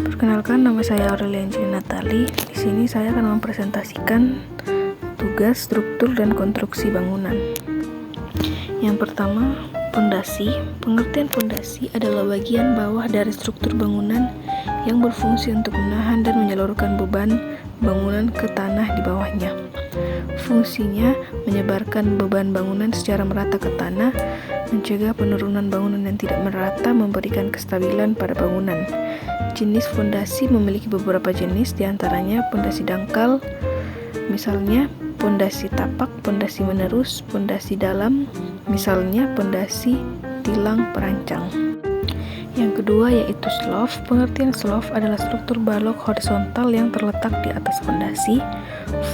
Perkenalkan, nama saya Aurelia Angelina Natali. Di sini saya akan mempresentasikan tugas, struktur, dan konstruksi bangunan. Yang pertama, pondasi. Pengertian pondasi adalah bagian bawah dari struktur bangunan yang berfungsi untuk menahan dan menyalurkan beban bangunan ke tanah di bawahnya. Fungsinya menyebarkan beban bangunan secara merata ke tanah, mencegah penurunan bangunan yang tidak merata, memberikan kestabilan pada bangunan. Jenis fondasi memiliki beberapa jenis, diantaranya pondasi dangkal, misalnya pondasi tapak, pondasi menerus, pondasi dalam, misalnya pondasi tilang perancang. Yang kedua yaitu slope. Pengertian slope adalah struktur balok horizontal yang terletak di atas pondasi.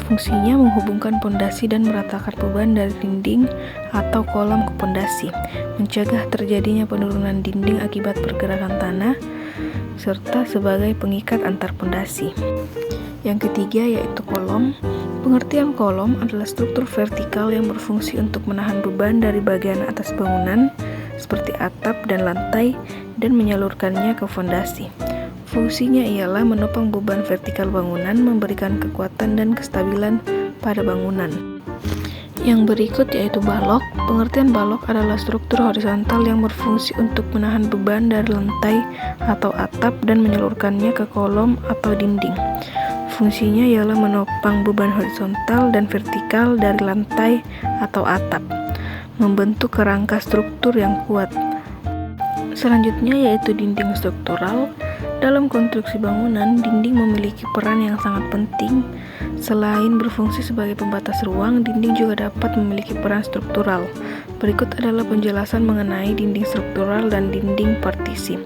Fungsinya menghubungkan pondasi dan meratakan beban dari dinding atau kolam ke pondasi, mencegah terjadinya penurunan dinding akibat pergerakan tanah, serta sebagai pengikat antar pondasi. Yang ketiga yaitu kolom. Pengertian kolom adalah struktur vertikal yang berfungsi untuk menahan beban dari bagian atas bangunan seperti atap dan lantai dan menyalurkannya ke fondasi. Fungsinya ialah menopang beban vertikal bangunan, memberikan kekuatan dan kestabilan pada bangunan. Yang berikut yaitu balok. Pengertian balok adalah struktur horizontal yang berfungsi untuk menahan beban dari lantai atau atap dan menyalurkannya ke kolom atau dinding. Fungsinya ialah menopang beban horizontal dan vertikal dari lantai atau atap, membentuk kerangka struktur yang kuat. Selanjutnya yaitu dinding struktural. Dalam konstruksi bangunan, dinding memiliki peran yang sangat penting. Selain berfungsi sebagai pembatas ruang, dinding juga dapat memiliki peran struktural. Berikut adalah penjelasan mengenai dinding struktural dan dinding partisi.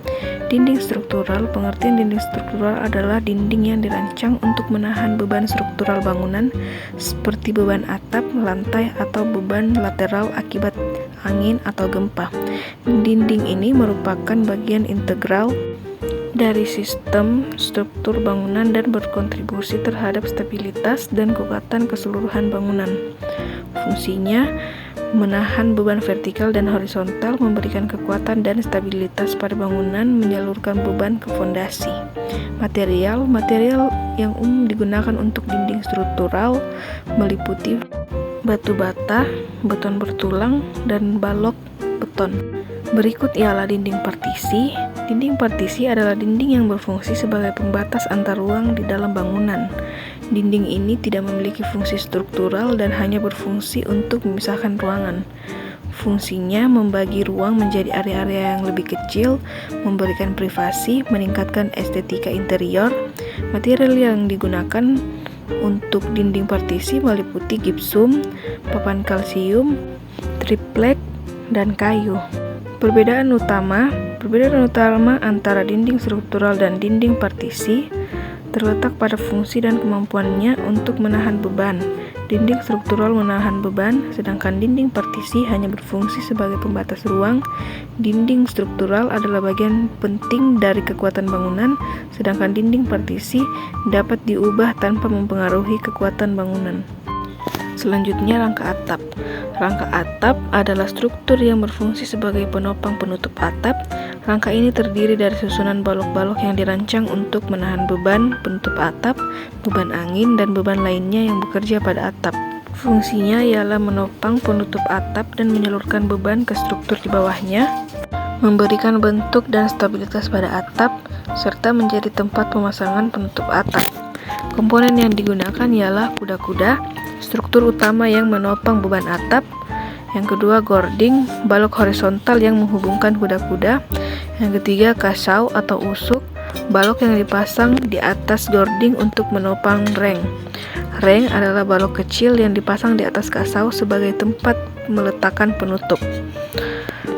Dinding struktural. Pengertian dinding struktural adalah dinding yang dirancang untuk menahan beban struktural bangunan seperti beban atap, lantai, atau beban lateral akibat angin atau gempa. Dinding ini merupakan bagian integral dari sistem struktur bangunan dan berkontribusi terhadap stabilitas dan kekuatan keseluruhan bangunan. Fungsinya menahan beban vertikal dan horizontal, memberikan kekuatan dan stabilitas pada bangunan, menyalurkan beban ke fondasi. Material yang umum digunakan untuk dinding struktural meliputi batu bata, beton bertulang, dan balok beton. Berikut ialah dinding partisi. Dinding partisi adalah dinding yang berfungsi sebagai pembatas antar ruang di dalam bangunan. Dinding ini tidak memiliki fungsi struktural dan hanya berfungsi untuk memisahkan ruangan. Fungsinya membagi ruang menjadi area-area yang lebih kecil, memberikan privasi, meningkatkan estetika interior. Material yang digunakan untuk dinding partisi meliputi gipsum, papan kalsium, triplek, dan kayu. Perbedaan utama antara dinding struktural dan dinding partisi terletak pada fungsi dan kemampuannya untuk menahan beban. Dinding struktural menahan beban, sedangkan dinding partisi hanya berfungsi sebagai pembatas ruang. Dinding struktural adalah bagian penting dari kekuatan bangunan, sedangkan dinding partisi dapat diubah tanpa mempengaruhi kekuatan bangunan. Selanjutnya, rangka atap. Rangka atap adalah struktur yang berfungsi sebagai penopang penutup atap. Rangka ini terdiri dari susunan balok-balok yang dirancang untuk menahan beban penutup atap, beban angin, dan beban lainnya yang bekerja pada atap. Fungsinya ialah menopang penutup atap dan menyalurkan beban ke struktur di bawahnya, memberikan bentuk dan stabilitas pada atap, serta menjadi tempat pemasangan penutup atap. Komponen yang digunakan ialah kuda-kuda, struktur utama yang menopang beban atap. Yang kedua, gording, balok horizontal yang menghubungkan kuda-kuda. Yang ketiga, kasau atau usuk, balok yang dipasang di atas gording untuk menopang reng. Reng adalah balok kecil yang dipasang di atas kasau sebagai tempat meletakkan penutup.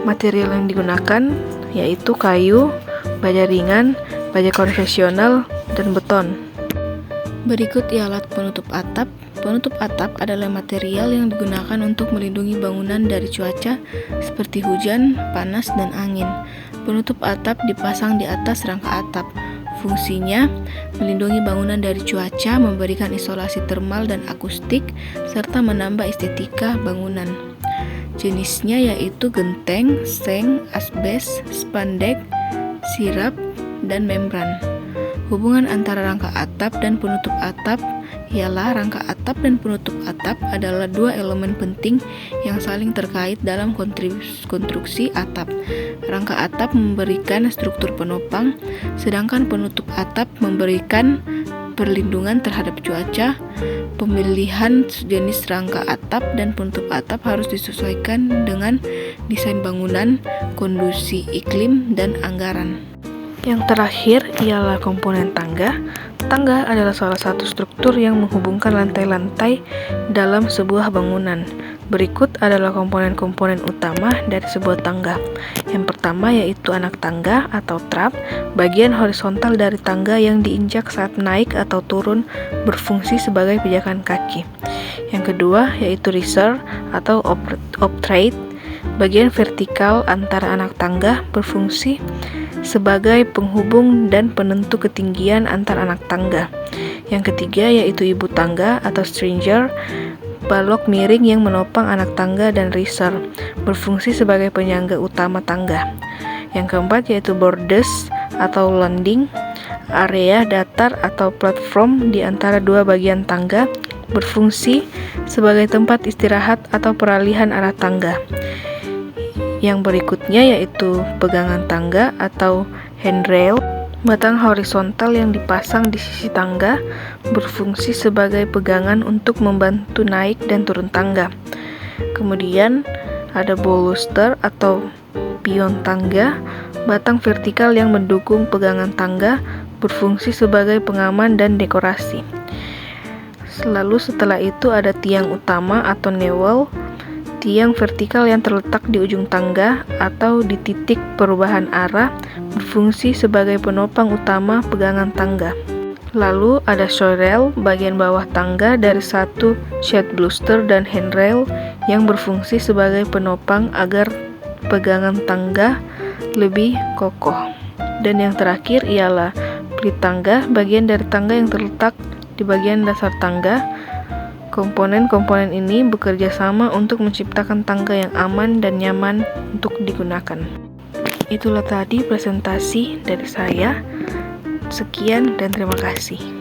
Material yang digunakan yaitu kayu, baja ringan, baja konvensional, dan beton. Berikut ialah penutup atap. Penutup atap adalah material yang digunakan untuk melindungi bangunan dari cuaca seperti hujan, panas, dan angin. Penutup atap dipasang di atas rangka atap. Fungsinya melindungi bangunan dari cuaca, memberikan isolasi termal dan akustik, serta menambah estetika bangunan. Jenisnya yaitu genteng, seng, asbes, spandek, sirap, dan membran. Hubungan antara rangka atap dan penutup atap ialah rangka atap dan penutup atap adalah dua elemen penting yang saling terkait dalam konstruksi atap. Rangka atap memberikan struktur penopang, sedangkan penutup atap memberikan perlindungan terhadap cuaca. Pemilihan jenis rangka atap dan penutup atap harus disesuaikan dengan desain bangunan, kondisi iklim, dan anggaran. Yang terakhir ialah komponen tangga. Tangga adalah salah satu struktur yang menghubungkan lantai-lantai dalam sebuah bangunan. Berikut adalah komponen-komponen utama dari sebuah tangga. Yang pertama yaitu anak tangga atau trap, bagian horizontal dari tangga yang diinjak saat naik atau turun berfungsi sebagai pijakan kaki. Yang kedua yaitu riser atau optrate, bagian vertikal antara anak tangga berfungsi sebagai penghubung dan penentu ketinggian antar anak tangga. Yang ketiga yaitu ibu tangga atau stringer, balok miring yang menopang anak tangga dan riser, berfungsi sebagai penyangga utama tangga. Yang keempat yaitu borders atau landing, area datar atau platform di antara dua bagian tangga, berfungsi sebagai tempat istirahat atau peralihan arah tangga. Yang berikutnya yaitu pegangan tangga atau handrail, batang horizontal yang dipasang di sisi tangga, berfungsi sebagai pegangan untuk membantu naik dan turun tangga. Kemudian ada baluster atau pion tangga, batang vertikal yang mendukung pegangan tangga, berfungsi sebagai pengaman dan dekorasi. Lalu setelah itu ada tiang utama atau newel, tiang vertikal yang terletak di ujung tangga atau di titik perubahan arah, berfungsi sebagai penopang utama pegangan tangga. Lalu ada shoerail, bagian bawah tangga dari satu shed bluster dan handrail yang berfungsi sebagai penopang agar pegangan tangga lebih kokoh. Dan yang terakhir ialah pelit tangga, bagian dari tangga yang terletak di bagian dasar tangga. Komponen-komponen ini bekerja sama untuk menciptakan tangga yang aman dan nyaman untuk digunakan. Itulah tadi presentasi dari saya. Sekian dan terima kasih.